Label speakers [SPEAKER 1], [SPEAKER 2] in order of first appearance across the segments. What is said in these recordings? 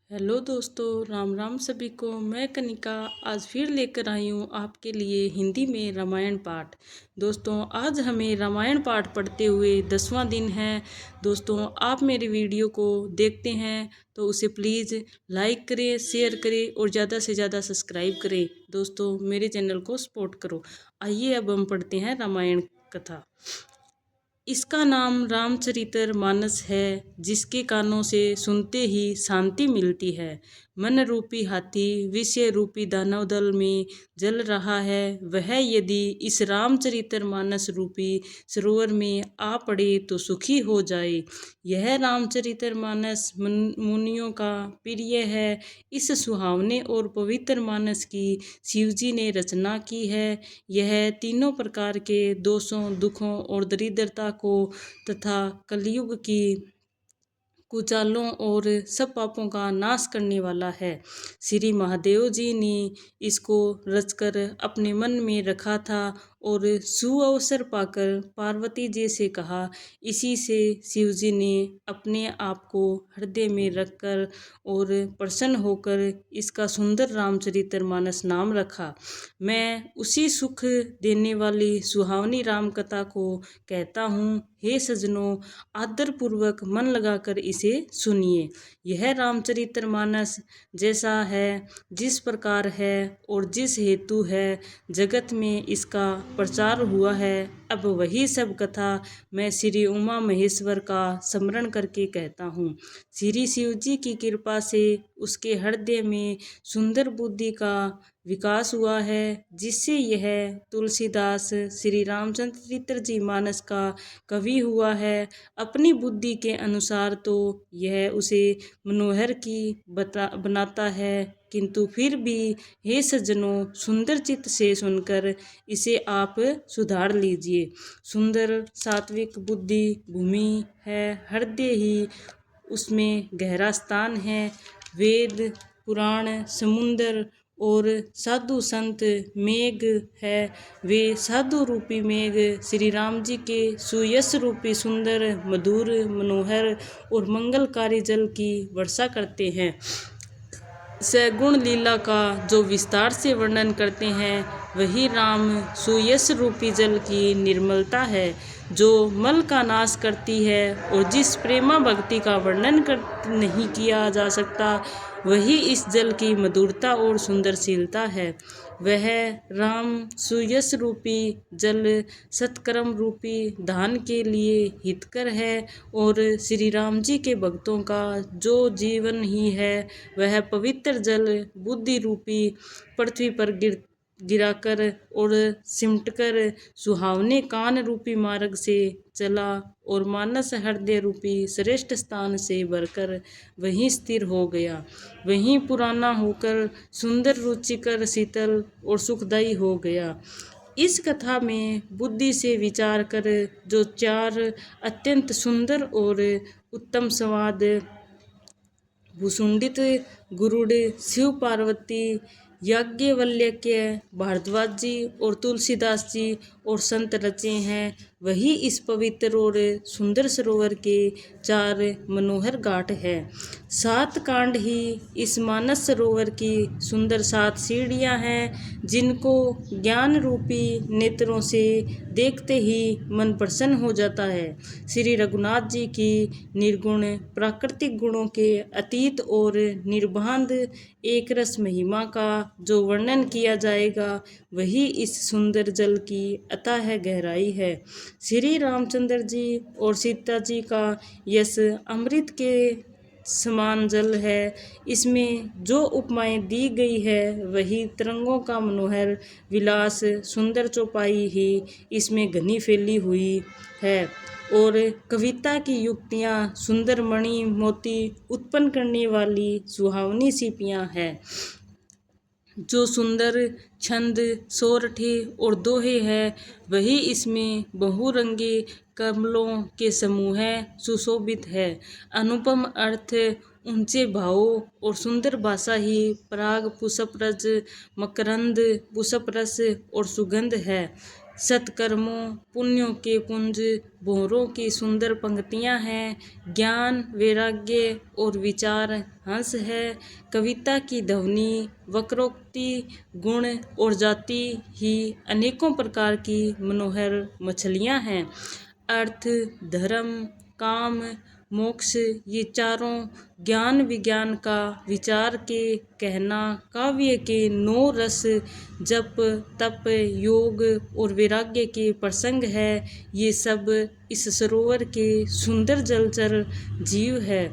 [SPEAKER 1] Hello दोस्तों, राम राम सभी को। मैं कनिका आज फिर लेकर आई हूँ आपके लिए हिंदी में रामायण पाठ। दोस्तों, आज हमें रामायण पाठ पढ़ते हुए 10वां दिन है। दोस्तों, आप मेरे वीडियो को देखते हैं तो उसे प्लीज़ लाइक करें, शेयर करें और ज़्यादा से ज़्यादा सब्सक्राइब करें। दोस्तों, मेरे चैनल को सपोर्ट करो। आइए अब हम पढ़ते हैं रामायण कथा। इसका नाम रामचरितर मानस है, जिसके कानों से सुनते ही शांति मिलती है। मन रूपी हाथी विषय रूपी दानव दल में जल रहा है, वह यदि इस रामचरितर मानस रूपी सरोवर में आ पड़े तो सुखी हो जाए। यह रामचरितर मानस मुनियों का प्रिय है। इस सुहावने और पवित्र मानस की शिवजी ने रचना की है। यह तीनों प्रकार के दोषों, दुखों और दरिद्रता को तथा कलयुग की कुचालों और सब पापों का नाश करने वाला है। श्री महादेव जी ने इसको रचकर अपने मन में रखा था और सुअवसर पाकर पार्वती जी से कहा। इसी से शिव जी ने अपने आप को हृदय में रखकर और प्रसन्न होकर इसका सुंदर रामचरितर मानस नाम रखा। मैं उसी सुख देने वाली सुहावनी राम कथा को कहता हूँ। हे सजनों, आदर पूर्वक मन लगाकर इसे सुनिए। यह रामचरितर मानस जैसा है, जिस प्रकार है और जिस हेतु है जगत में इसका प्रचार हुआ है, अब वही सब कथा मैं श्री उमा महेश्वर का स्मरण करके कहता हूँ। श्री शिव जी की कृपा से उसके हृदय में सुंदर बुद्धि का विकास हुआ है, जिससे यह तुलसीदास श्री रामचरित्र जी मानस का कवि हुआ है। अपनी बुद्धि के अनुसार तो यह उसे मनोहर की बनाता है, किंतु फिर भी हे सज्जनों, सुंदर चित्त से सुनकर इसे आप सुधार लीजिए। सुंदर सात्विक बुद्धि भूमि है, हृदय ही उसमें गहरा स्थान है। वेद पुराण समुंदर और साधु संत मेघ है। वे साधु रूपी मेघ श्री राम जी के सुयश रूपी सुंदर मधुर मनोहर और मंगलकारी जल की वर्षा करते हैं। सगुण लीला का जो विस्तार से वर्णन करते हैं, वही राम सुयश रूपी जल की निर्मलता है, जो मल का नाश करती है। और जिस प्रेमा भक्ति का वर्णन नहीं किया जा सकता, वही इस जल की मधुरता और सुंदरशीलता है। वह राम सुयश रूपी जल सत्कर्म रूपी दान के लिए हितकर है और श्री राम जी के भक्तों का जो जीवन ही है, वह पवित्र जल बुद्धि रूपी पृथ्वी पर गिराकर और सिमटकर सुहावने कान रूपी मार्ग से चला और मानस हृदय रूपी श्रेष्ठ स्थान से भरकर वहीं स्थिर हो गया। वहीं पुराना होकर सुंदर रुचिकर शीतल और सुखदायी हो गया। इस कथा में बुद्धि से विचार कर जो चार अत्यंत सुंदर और उत्तम संवाद भूसुंडित गुरुड़ शिव पार्वती याज्ञवल्क्य भारद्वाज जी और तुलसीदास जी और संत रचे हैं, वही इस पवित्र और सुंदर सरोवर के चार मनोहर घाट है। 7 कांड ही इस मानस सरोवर की सुंदर 7 सीढ़ियाँ हैं, जिनको ज्ञान रूपी नेत्रों से देखते ही मन प्रसन्न हो जाता है। श्री रघुनाथ जी की निर्गुण प्राकृतिक गुणों के अतीत और निर्बाध एक रस महिमा का जो वर्णन किया जाएगा, वही इस सुंदर जल की अथाह गहराई है। श्री रामचंद्र जी और सीता जी का यश अमृत के समान जल है। इसमें जो उपमाएं दी गई है, वही तरंगों का मनोहर विलास सुंदर चौपाई ही इसमें घनी फैली हुई है और कविता की युक्तियाँ सुंदर मणि मोती उत्पन्न करने वाली सुहावनी सीपियाँ हैं। जो सुंदर छंद सोरठे और दोहे है, वही इसमें बहुरंगी कमलों के समूह सुशोभित है। अनुपम अर्थ, ऊंचे भावों और सुंदर भाषा ही पराग पुष्परज मकरंद पुष्परस और सुगंध है। सत्कर्मों पुण्यों के पुंज भौरों की सुंदर पंक्तियां हैं। ज्ञान वैराग्य और विचार हंस है। कविता की ध्वनि वक्रोक्ति गुण और जाति ही अनेकों प्रकार की मनोहर मछलियां हैं। अर्थ धर्म काम मोक्ष ये चारों ज्ञान विज्ञान का विचार के कहना काव्य के 9 रस जप तप योग और वैराग्य के प्रसंग है। ये सब इस सरोवर के सुंदर जलचर जीव है।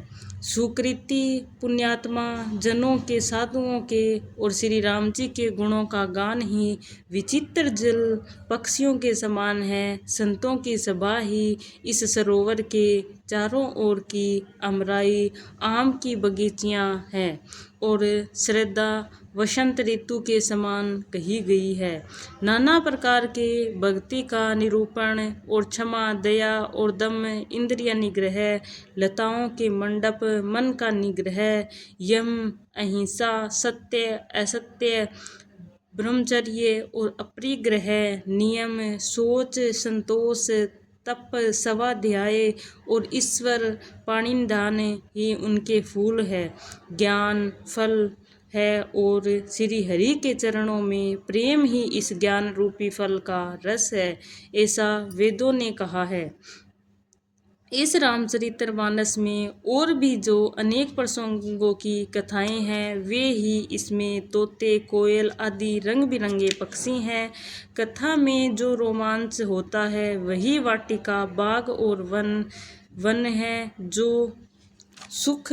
[SPEAKER 1] सुकृति पुण्यात्मा जनों के साधुओं के और श्री राम जी के गुणों का गान ही विचित्र जल पक्षियों के समान है। संतों की सभा ही इस सरोवर के चारों ओर की अमराई आम की बगीचियां हैं और श्रद्धा वसंत ऋतु के समान कही गई है। नाना प्रकार के भक्ति का निरूपण और क्षमा दया और दम इंद्रिय निग्रह लताओं के मंडप मन का निग्रह यम अहिंसा सत्य असत्य ब्रह्मचर्य और अपरिग्रह नियम सोच संतोष तप स्वाध्याय और ईश्वर पाणिनिधान ही उनके फूल है। ज्ञान फल है और श्री हरि के चरणों में प्रेम ही इस ज्ञान रूपी फल का रस है, ऐसा वेदों ने कहा है। इस रामचरितमानस में और भी जो अनेक प्रसंगों की कथाएं हैं वे ही इसमें तोते कोयल आदि रंग बिरंगे पक्षी हैं। कथा में जो रोमांच होता है वही वाटिका बाग और वन है। जो सुख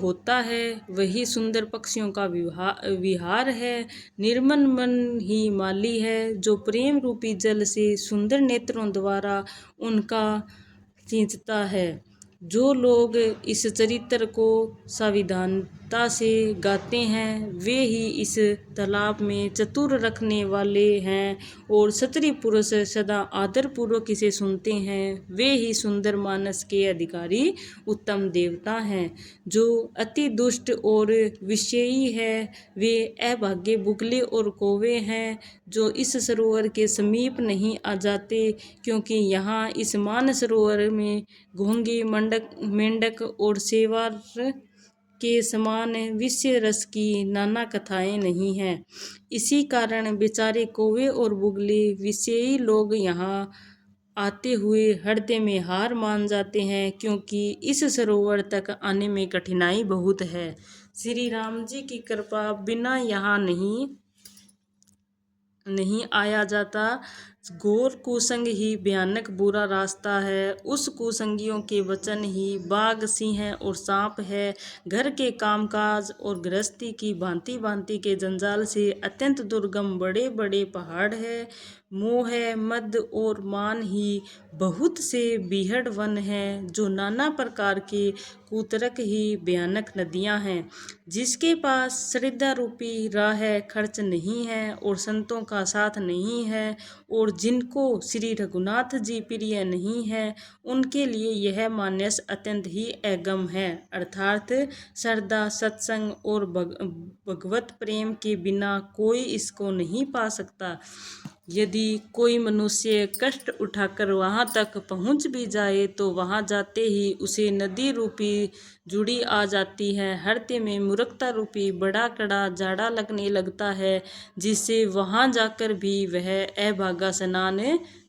[SPEAKER 1] होता है वही सुंदर पक्षियों का विहार है। निर्मल मन ही माली है जो प्रेम रूपी जल से सुंदर नेत्रों द्वारा उनका खींचता है। जो लोग इस चरित्र को सावधानता से गाते हैं वे ही इस तालाब में चतुर रखने वाले हैं और क्षत्रिय पुरुष सदा आदर पूर्वक इसे सुनते हैं वे ही सुंदर मानस के अधिकारी उत्तम देवता हैं। जो अति दुष्ट और विषयी है वे अभागे बुगले और कौवे हैं जो इस सरोवर के समीप नहीं आ जाते क्योंकि यहाँ इस मान सरोवर में घोंगी मेंढक और सेवार के समान विषय रस की नाना कथाएं नहीं हैं। इसी कारण बेचारे कौवे और बुगले विषयी लोग यहाँ आते हुए हृदय में हार मान जाते हैं क्योंकि इस सरोवर तक आने में कठिनाई बहुत है। श्री राम जी की कृपा बिना यहाँ नहीं आया जाता। घोर कुसंग ही भयानक बुरा रास्ता है। उस कुसंगियों के वचन ही बाघ सिंह और सांप है। घर के कामकाज और गृहस्थी की भांति भांति के जंजाल से अत्यंत दुर्गम बड़े बड़े पहाड़ है। मोह मद और मान ही बहुत से बीहड़ वन हैं जो नाना प्रकार के कुतर्क ही भयानक नदियां हैं। जिसके पास श्रद्धा रूपी राह खर्च नहीं है और संतों का साथ नहीं है और जिनको श्री रघुनाथ जी प्रिय नहीं है उनके लिए यह मान्यस अत्यंत ही अगम है। अर्थात श्रद्धा सत्संग और भगवत प्रेम के बिना कोई इसको नहीं पा सकता। यदि कोई मनुष्य कष्ट उठाकर वहां तक पहुंच भी जाए तो वहां जाते ही उसे नदी रूपी जुड़ी आ जाती है। हृदय में मूर्खता रूपी बड़ा कड़ा जाड़ा लगने लगता है जिससे वहां जाकर भी वह अभागा स्नान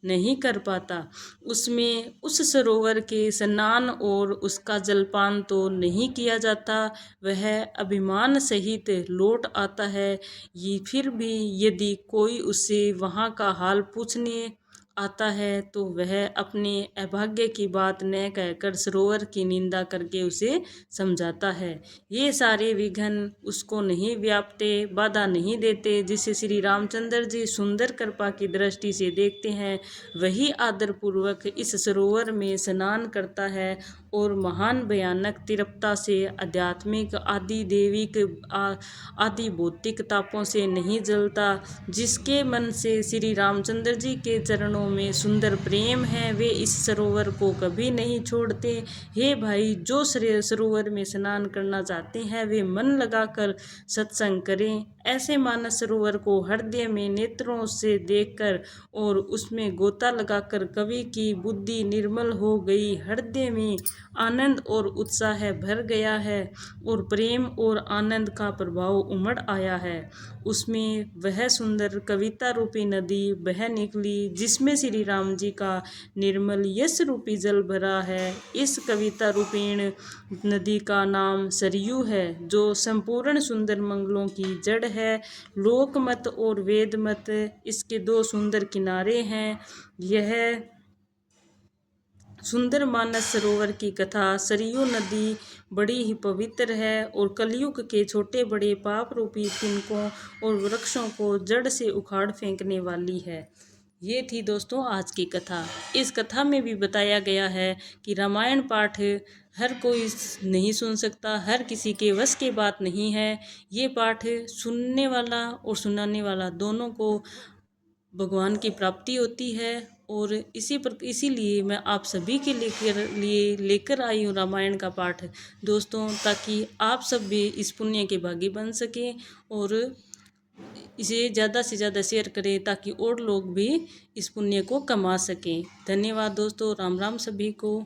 [SPEAKER 1] नहीं कर पाता। उसमें उस सरोवर के स्नान और उसका जलपान तो नहीं किया जाता, वह अभिमान सहित लौट आता है। ये फिर भी यदि कोई उससे वहाँ का हाल पूछने आता है तो वह अपने अभाग्य की बात न कहकर सरोवर की निंदा करके उसे समझाता है। ये सारे विघ्न उसको नहीं व्यापते, बाधा नहीं देते। जिसे श्री रामचंद्र जी सुंदर कृपा की दृष्टि से देखते हैं वही आदर पूर्वक इस सरोवर में स्नान करता है और महान भयानक तृप्तता से आध्यात्मिक आदि देविक आदि भौतिक तापों से नहीं जलता। जिसके मन से श्री रामचंद्र जी के चरणों में सुंदर प्रेम है वे इस सरोवर को कभी नहीं छोड़ते। हे भाई, जो सरोवर में स्नान करना चाहते हैं वे मन लगाकर सत्संग करें। ऐसे मानस सरोवर को हृदय में नेत्रों से देखकर और उसमें गोता लगाकर कवि की बुद्धि निर्मल हो गई, हृदय में आनंद और उत्साह भर गया है और प्रेम और आनंद का प्रभाव उमड़ आया है। उसमें वह सुंदर कविता रूपी नदी बह निकली जिसमें श्री राम जी का निर्मल यश रूपी जल भरा है। इस कविता रूपीण नदी का नाम सरयू है, जो संपूर्ण सुंदर मंगलों की जड़ है। लोकमत और वेदमत इसके दो सुंदर किनारे हैं। यह सुंदर मानस सरोवर की कथा सरयू नदी बड़ी ही पवित्र है और कलयुग के छोटे बड़े पाप रूपी तिनकों और वृक्षों को जड़ से उखाड़ फेंकने वाली है। ये थी दोस्तों आज की कथा। इस कथा में भी बताया गया है कि रामायण पाठ हर कोई नहीं सुन सकता, हर किसी के वश की बात नहीं है। ये पाठ सुनने वाला और सुनाने वाला दोनों को भगवान की प्राप्ति होती है। और इसीलिए मैं आप सभी के लेकर आई हूँ रामायण का पाठ दोस्तों, ताकि आप सब भी इस पुण्य के भागी बन सकें और इसे ज़्यादा से ज़्यादा शेयर करें ताकि और लोग भी इस पुण्य को कमा सकें। धन्यवाद दोस्तों। राम राम सभी को।